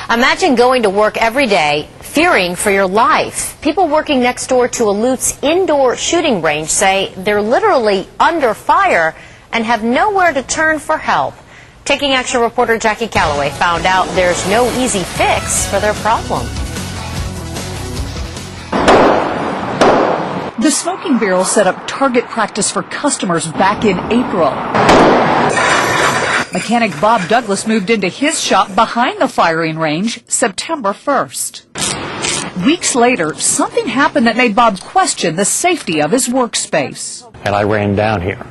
Imagine going to work every day fearing for your life. People working next door to a Lutz indoor shooting range say they're literally under fire and have nowhere to turn for help. Taking Action reporter Jackie Calloway found out there's no easy fix for their problem. The smoking barrel set up target practice for customers back in April. Mechanic Bob Douglas moved into his shop behind the firing range September 1st. Weeks later, something happened that made Bob question the safety of his workspace. And I ran down here,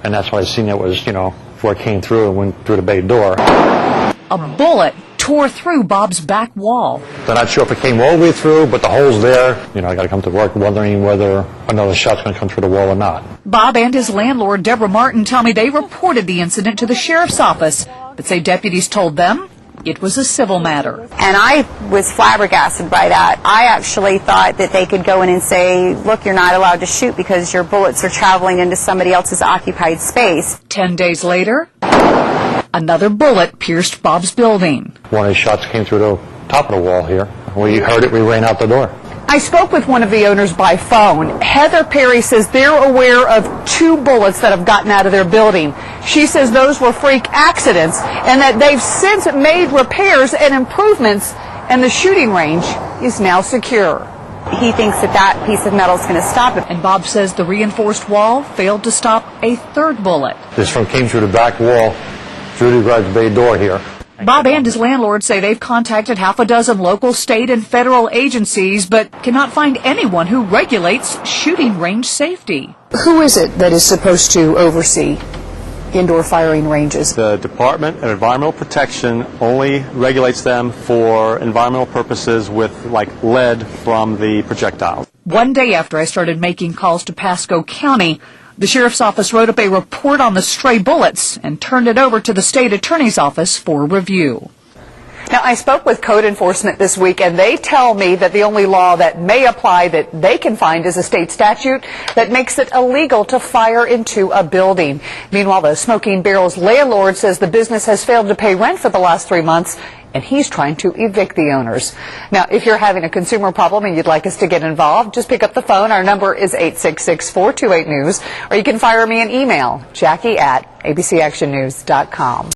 and that's why I seen it was, before it came through and went through the bay door. A bullet tore through Bob's back wall. They're not sure if it came all the way through, but the hole's there. I got to come to work wondering whether another shot's going to come through the wall or not. Bob and his landlord, Deborah Martin, tell me they reported the incident to the sheriff's office, but say deputies told them it was a civil matter. And I was flabbergasted by that. I actually thought that they could go in and say, look, you're not allowed to shoot because your bullets are traveling into somebody else's occupied space. 10 days later, another bullet pierced Bob's building. One of the shots came through the top of the wall here. We heard it, we ran out the door. I spoke with one of the owners by phone. Heather Perry says they're aware of 2 bullets that have gotten out of their building. She says those were freak accidents and that they've since made repairs and improvements and the shooting range is now secure. He thinks that that piece of metal is going to stop it. And Bob says the reinforced wall failed to stop a third bullet. This one came through the back wall, through the garage bay door here. Bob and his landlord say they've contacted half a dozen local, state, and federal agencies, but cannot find anyone who regulates shooting range safety. Who is it that is supposed to oversee indoor firing ranges? The Department of Environmental Protection only regulates them for environmental purposes with lead from the projectiles. One day after I started making calls to Pasco County, the sheriff's office wrote up a report on the stray bullets and turned it over to the state attorney's office for review. Now, I spoke with code enforcement this week, and they tell me that the only law that may apply that they can find is a state statute that makes it illegal to fire into a building. Meanwhile, the Smoking Barrel's landlord says the business has failed to pay rent for the last 3 months, and he's trying to evict the owners. Now, if you're having a consumer problem and you'd like us to get involved, just pick up the phone. Our number is 866-428-NEWS, or you can fire me an email, Jackie@abcactionnews.com.